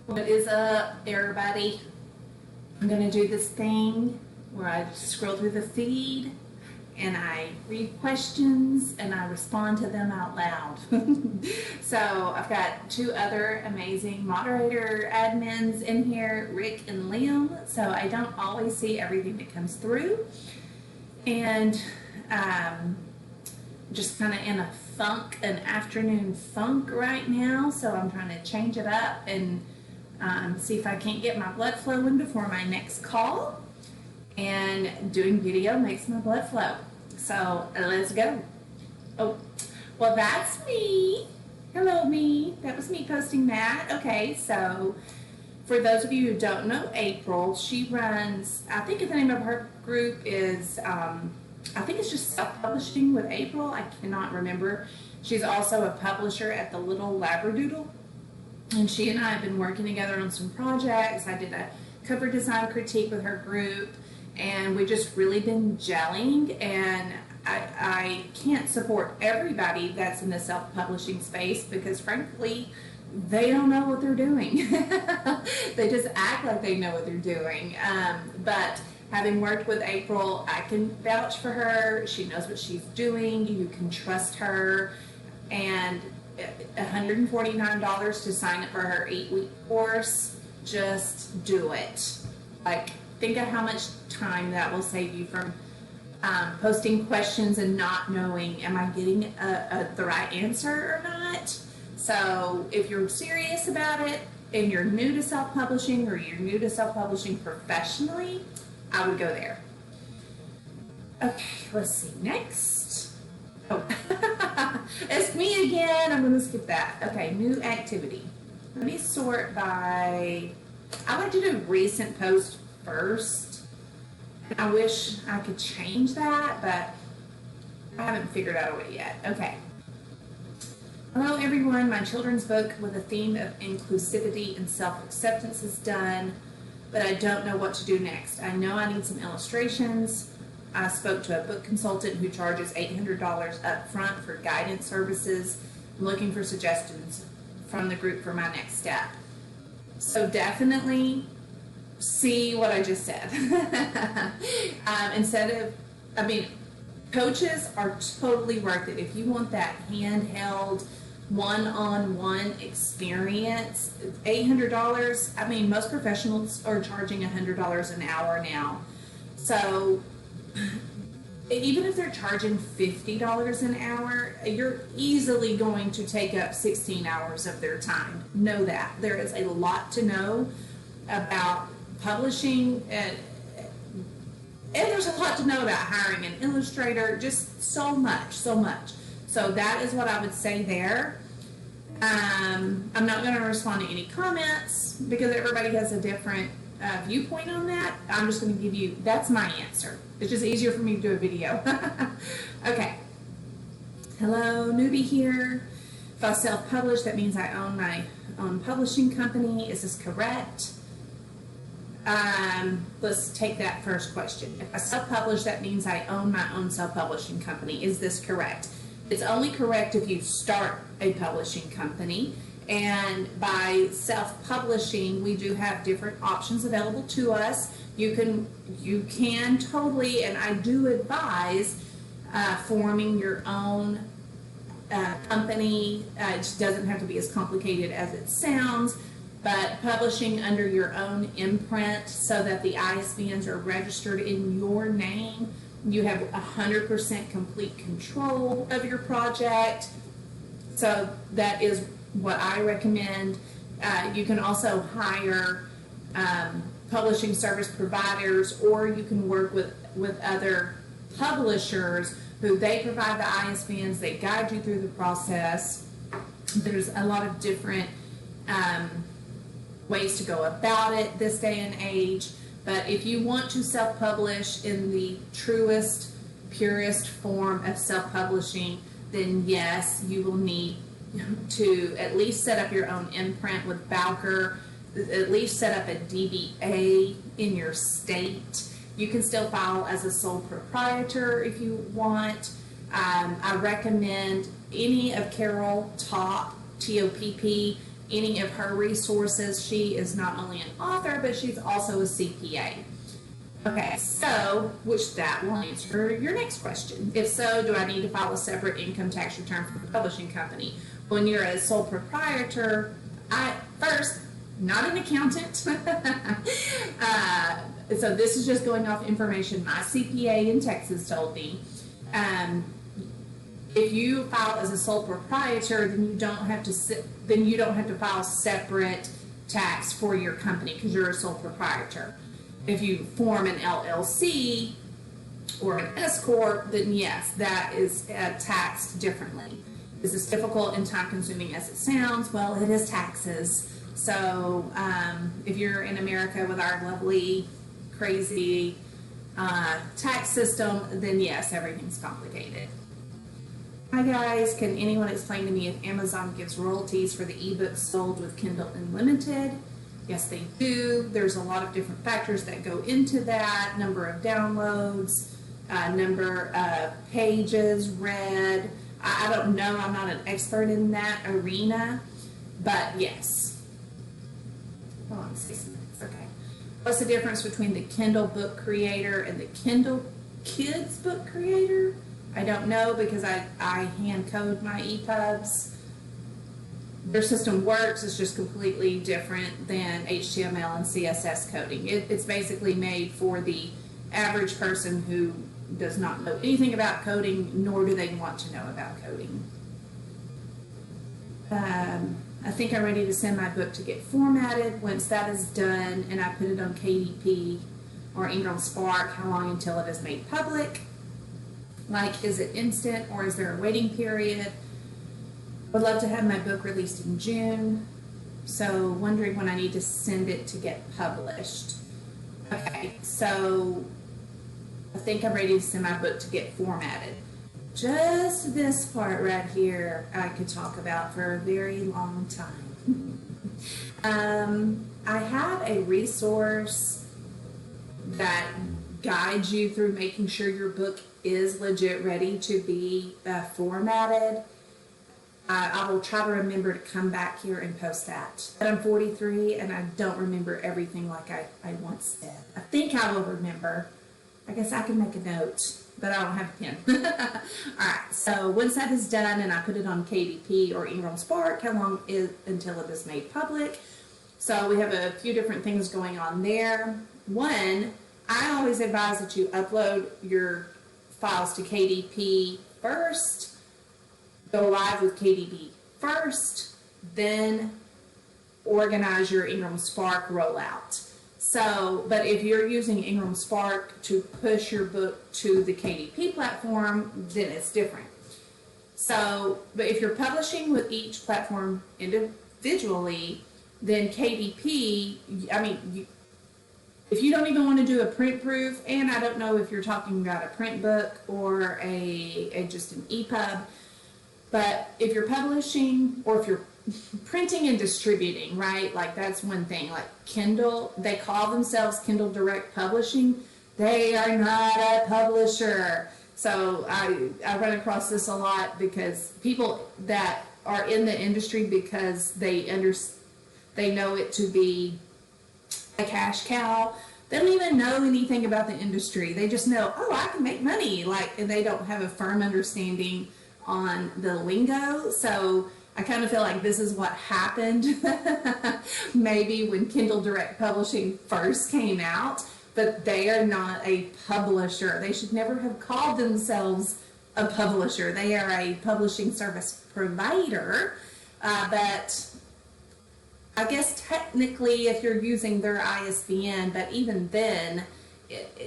What is up, everybody? I'm gonna do this thing where I scroll through the feed and I read questions and I respond to them out loud. So I've got two other amazing moderator admins in here, Rick and Liam, so I don't always see everything that comes through. And just kind of in a funk, an afternoon funk right now, so I'm trying to change it up and see if I can't get my blood flowing before my next call. And doing video makes my blood flow. So let's go. Oh, well, that's me. Hello, me. That was me posting that. Okay, so for those of you who don't know April, she runs, I think the name of her group is, I think it's just Self-Publishing with April. I cannot remember. She's also a publisher at the Little Labradoodle. And she and I have been working together on some projects. I did a cover design critique with her group, and we've just really been gelling. And I can't support everybody that's in the self-publishing space because, frankly, they don't know what they're doing. They just act like they know what they're doing. But having worked with April, I can vouch for her. She knows what she's doing. You can trust her. And $149 to sign up for her 8-week course, just do it. Like, think of how much time that will save you from posting questions and not knowing, am I getting the right answer or not? So if you're serious about it and you're new to self-publishing or you're new to self-publishing professionally, I would go there. Okay, let's see, next. Oh, it's me again. I'm going to skip that. Okay, new activity. Let me sort by, I like to do recent post first. I wish I could change that, but I haven't figured out a way yet. Okay. Hello, everyone. My children's book with a theme of inclusivity and self-acceptance is done, but I don't know what to do next. I know I need some illustrations. I spoke to a book consultant who charges $800 up front for guidance services. I'm looking for suggestions from the group for my next step. So definitely see what I just said. Coaches are totally worth it. If you want that handheld, one-on-one experience, $800, most professionals are charging $100 an hour now. So even if they're charging $50 an hour, you're easily going to take up 16 hours of their time. Know that. There is a lot to know about publishing, and there's a lot to know about hiring an illustrator, just so much. So that is what I would say there. I'm not going to respond to any comments because everybody has a different viewpoint on that. I'm just going to give you, that's my answer. It's just easier for me to do a video. Okay. Hello, newbie here. If I self-publish, that means I own my own publishing company. Is this correct? Let's take that first question. If I self-publish, that means I own my own self-publishing company. Is this correct? It's only correct if you start a publishing company. And by self-publishing, we do have different options available to us. You can totally, and I do advise forming your own company. It doesn't have to be as complicated as it sounds, but publishing under your own imprint so that the ISBNs are registered in your name. You have 100% complete control of your project. So that is what I recommend. You can also hire publishing service providers, or you can work with other publishers who they provide the ISBNs, they guide you through the process. There's a lot of different ways to go about it this day and age, but if you want to self-publish in the truest, purest form of self-publishing, then yes, you will need to at least set up your own imprint with Bowker, at least set up a DBA in your state. You can still file as a sole proprietor if you want. I recommend any of Carol Topp, T-O-P-P, any of her resources. She is not only an author, but she's also a CPA. Okay, so, which that will answer your next question. If so, do I need to file a separate income tax return for the publishing company? When you're a sole proprietor, first, not an accountant. So this is just going off information my CPA in Texas told me. If you file as a sole proprietor, then you don't have to file separate tax for your company because you're a sole proprietor. If you form an LLC or an S corp, then yes, that is taxed differently. Is this difficult and time consuming as it sounds? Well, it is taxes. So if you're in America with our lovely, crazy tax system, then yes, everything's complicated. Hi guys, can anyone explain to me if Amazon gives royalties for the ebooks sold with Kindle Unlimited? Yes, they do. There's a lot of different factors that go into that. Number of downloads, number of pages read. I don't know. I'm not an expert in that arena, but yes. Hold on, 6 minutes. Okay. What's the difference between the Kindle book creator and the Kindle Kids book creator? I don't know because I hand code my EPUBs. Their system works, it's just completely different than HTML and CSS coding. It's basically made for the average person who does not know anything about coding, nor do they want to know about coding. I think I'm ready to send my book to get formatted. Once that is done and I put it on KDP or Ingram Spark, how long until it is made public? Like, is it instant or is there a waiting period? Would love to have my book released in June, so wondering when I need to send it to get published. Okay, so I think I'm ready to send my book to get formatted. Just this part right here I could talk about for a very long time. I have a resource that guides you through making sure your book is legit ready to be formatted. I will try to remember to come back here and post that. But I'm 43 and I don't remember everything like I once did. I think I will remember. I guess I can make a note, but I don't have a pen. Alright, so once that is done and I put it on KDP or Ingram Spark, how long is until it is made public? So we have a few different things going on there. One, I always advise that you upload your files to KDP first. Go live with KDP first, then organize your Ingram Spark rollout. So, but if you're using Ingram Spark to push your book to the KDP platform, then it's different. So, but if you're publishing with each platform individually, then KDP, if you don't even want to do a print proof, and I don't know if you're talking about a print book or just an EPUB, but if you're publishing or if you're printing and distributing, right, like that's one thing. Like Kindle, they call themselves Kindle Direct Publishing. They are not a publisher. So I run across this a lot because people that are in the industry, because they know it to be a cash cow, they don't even know anything about the industry. They just know, oh, I can make money, and they don't have a firm understanding on the lingo. So I kind of feel like this is what happened maybe when Kindle Direct Publishing first came out, but they are not a publisher. They should never have called themselves a publisher. They are a publishing service provider, but I guess technically if you're using their ISBN, but even then,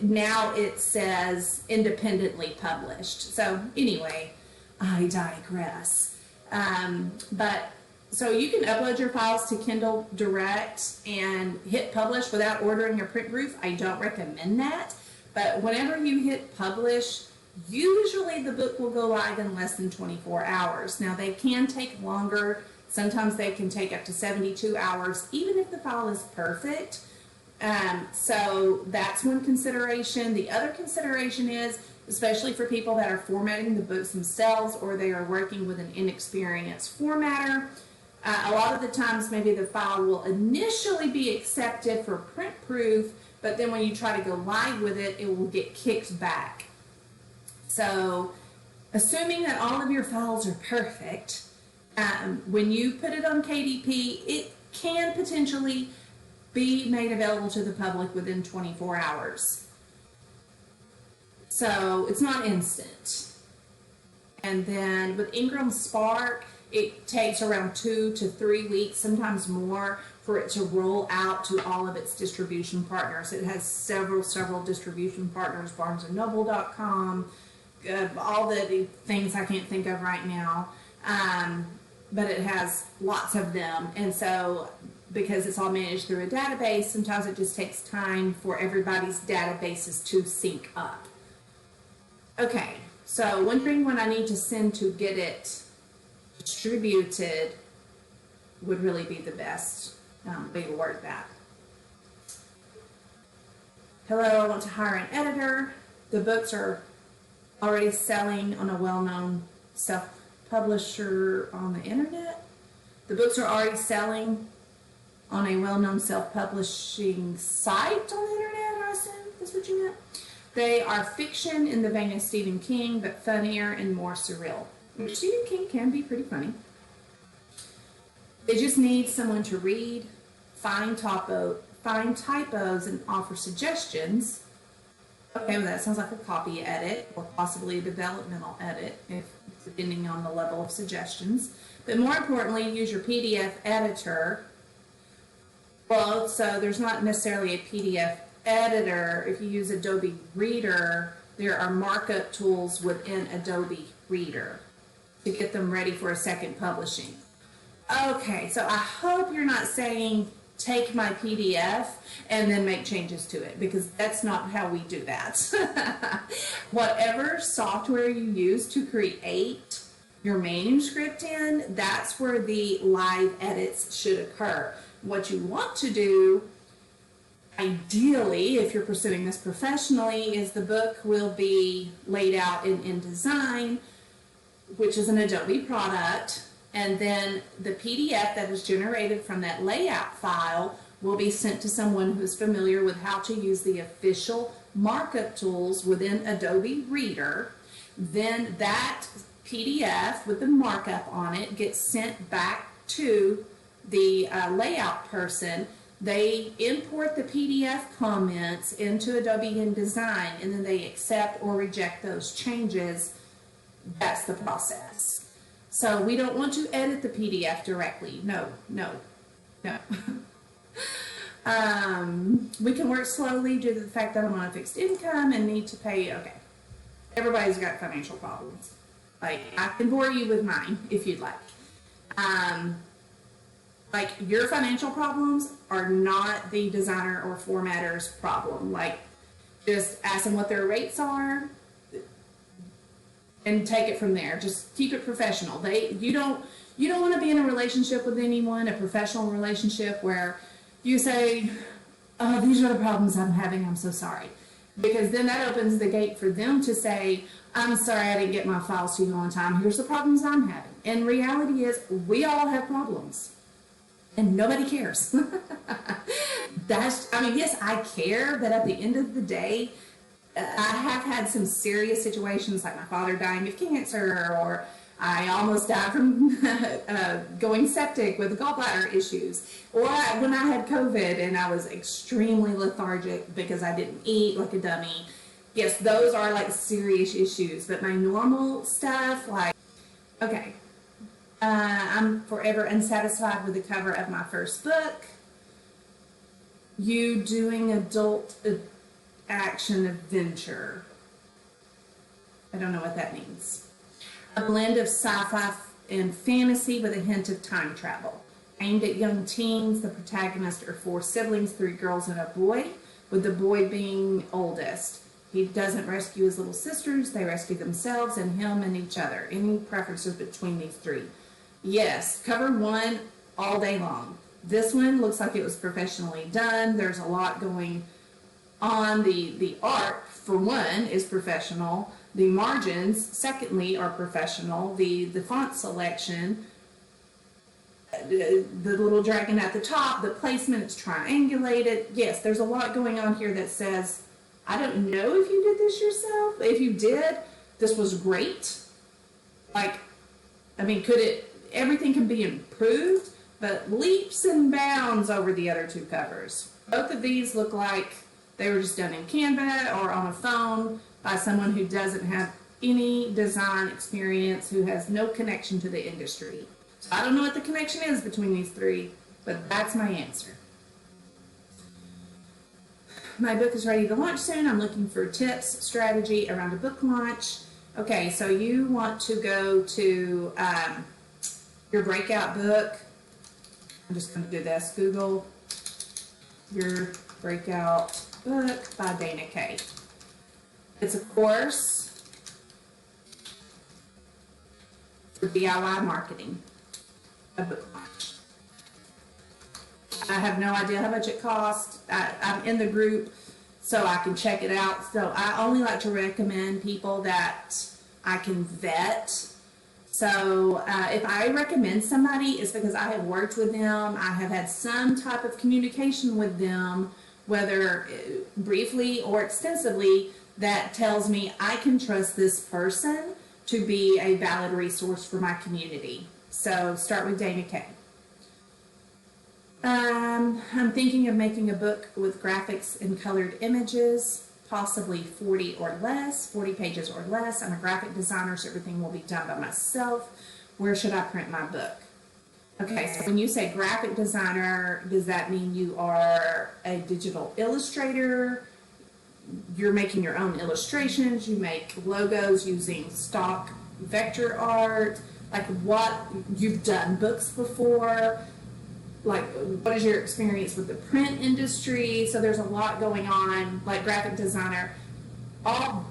now it says independently published. So anyway, I digress. But so you can upload your files to Kindle Direct and hit publish without ordering a print proof. I don't recommend that, but whenever you hit publish, usually the book will go live in less than 24 hours. Now they can take longer. Sometimes they can take up to 72 hours, even if the file is perfect. So that's one consideration. The other consideration is, especially for people that are formatting the books themselves or they are working with an inexperienced formatter, A lot of the times, maybe the file will initially be accepted for print proof, but then when you try to go live with it, it will get kicked back. So, assuming that all of your files are perfect, when you put it on KDP, it can potentially be made available to the public within 24 hours. So, it's not instant. And then with Ingram Spark, it takes around 2 to 3 weeks, sometimes more, for it to roll out to all of its distribution partners. It has several distribution partners, barnesandnoble.com, all the things I can't think of right now, but it has lots of them. And so because it's all managed through a database, sometimes it just takes time for everybody's databases to sync up. Okay, so wondering when I need to send to get it distributed would really be the best way to word that. Hello, I want to hire an editor. The books are already selling on a well-known self-publisher on the internet. The books are already selling on a well-known self-publishing site on the internet, I assume that's what you meant. They are fiction in the vein of Stephen King, but funnier and more surreal. Stephen King can be pretty funny. They just need someone to read, find typos, and offer suggestions. Okay, well that sounds like a copy edit or possibly a developmental edit, depending on the level of suggestions. But more importantly, use your PDF editor. Well, so there's not necessarily a PDF editor. If you use Adobe Reader, there are markup tools within Adobe Reader to get them ready for a second publishing. Okay, so I hope you're not saying take my PDF and then make changes to it, because that's not how we do that. Whatever software you use to create your manuscript in, that's where the live edits should occur. What you want to do, ideally, if you're pursuing this professionally, is the book will be laid out in InDesign, which is an Adobe product, and then the PDF that is generated from that layout file will be sent to someone who's familiar with how to use the official markup tools within Adobe Reader. Then that PDF with the markup on it gets sent back to the layout person. They import the PDF comments into Adobe InDesign, and then they accept or reject those changes. That's the process. So we don't want to edit the PDF directly. No. We can work slowly due to the fact that I'm on a fixed income and need to pay. Okay, everybody's got financial problems. Like, I can bore you with mine if you'd like. Like, your financial problems are not the designer or formatter's problem. Like, just ask them what their rates are and take it from there. Just keep it professional. You don't want to be in a relationship with anyone, a professional relationship, where you say, oh, these are the problems I'm having, I'm so sorry. Because then that opens the gate for them to say, I'm sorry I didn't get my files to you on time. Here's the problems I'm having. And reality is, we all have problems. And nobody cares. Yes, I care, but at the end of the day, I have had some serious situations, like my father dying of cancer, or I almost died from going septic with gallbladder issues, or when I had COVID and I was extremely lethargic because I didn't eat like a dummy. Yes, those are like serious issues, but my normal stuff, like, okay, I'm forever unsatisfied with the cover of my first book. You doing adult action adventure. I don't know what that means. A blend of sci-fi and fantasy with a hint of time travel. Aimed at young teens, the protagonists are 4 siblings, 3 girls and a boy, with the boy being oldest. He doesn't rescue his little sisters, they rescue themselves and him and each other. Any preferences between these 3? Yes, cover 1 all day long. This one looks like it was professionally done. There's a lot going on. The art, for one, is professional. The margins, secondly, are professional. The font selection, the little dragon at the top, the placement, it's triangulated. Yes, there's a lot going on here that says, I don't know if you did this yourself. If you did, this was great. Like, I mean, everything can be improved, but leaps and bounds over the other two covers. Both of these look like they were just done in Canva or on a phone by someone who doesn't have any design experience, who has no connection to the industry. So I don't know what the connection is between these three, but that's my answer. My book is ready to launch soon. I'm looking for tips, strategy around a book launch. Okay, so you want to go to your breakout book. I'm just going to do this. Google your breakout book by Dana Kay. It's a course for DIY marketing, a book launch. I have no idea how much it costs. I'm in the group so I can check it out. So I only like to recommend people that I can vet. So if I recommend somebody, it's because I have worked with them. I have had some type of communication with them, whether briefly or extensively, that tells me I can trust this person to be a valid resource for my community. So start with Dana Kay. I'm thinking of making a book with graphics and colored images, possibly 40 pages or less. I'm a graphic designer, so everything will be done by myself. Where should I print my book? Okay, so when you say graphic designer, does that mean you are a digital illustrator? You're making your own illustrations, you make logos using stock vector art, like what, you've done books before, like what is your experience with the print industry? So there's a lot going on. Like graphic designer, all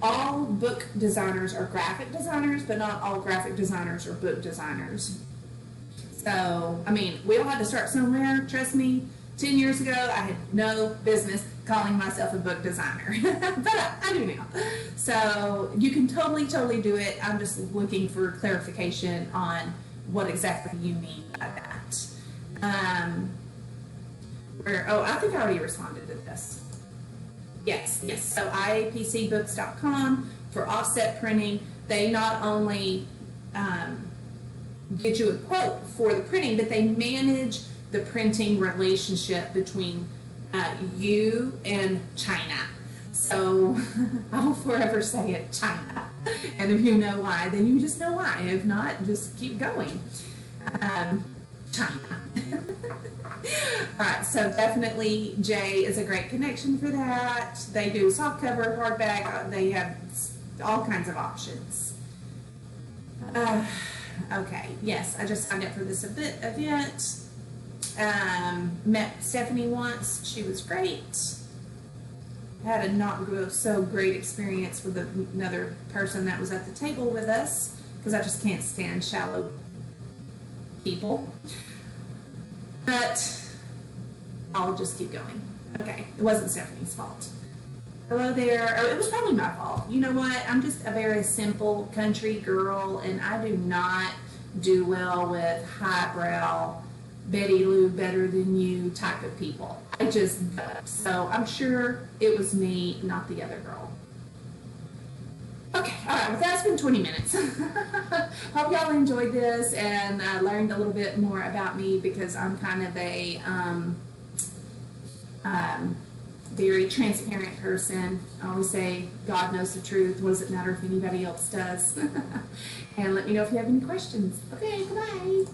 book designers are graphic designers, but not all graphic designers are book designers. So, I mean, we all had to start somewhere, trust me. 10 years ago, I had no business calling myself a book designer, but I do now. So you can totally do it. I'm just looking for clarification on what exactly you mean by that. I think I already responded to this. Yes. So iapcbooks.com for offset printing. They not only get you a quote for the printing, but they manage the printing relationship between you and China. So I will forever say it, China. And if you know why, then you just know why. If not, just keep going. China. All right, so definitely J is a great connection for that. They do softcover, hardback. They have all kinds of options. Okay, yes, I just signed up for this event. Met Stephanie once. She was great. Had a not so great experience with another person that was at the table with us, because I just can't stand shallow people. But I'll just keep going. Okay, it wasn't Stephanie's fault. Hello there. Oh, it was probably my fault. You know what? I'm just a very simple country girl, and I do not do well with highbrow, Betty Lou better than you type of people. I just don't. So I'm sure it was me, not the other girl. Okay, all right, well that's been 20 minutes. Hope y'all enjoyed this and learned a little bit more about me, because I'm kind of a very transparent person. I always say, God knows the truth. What does it matter if anybody else does? And let me know if you have any questions. Okay, bye.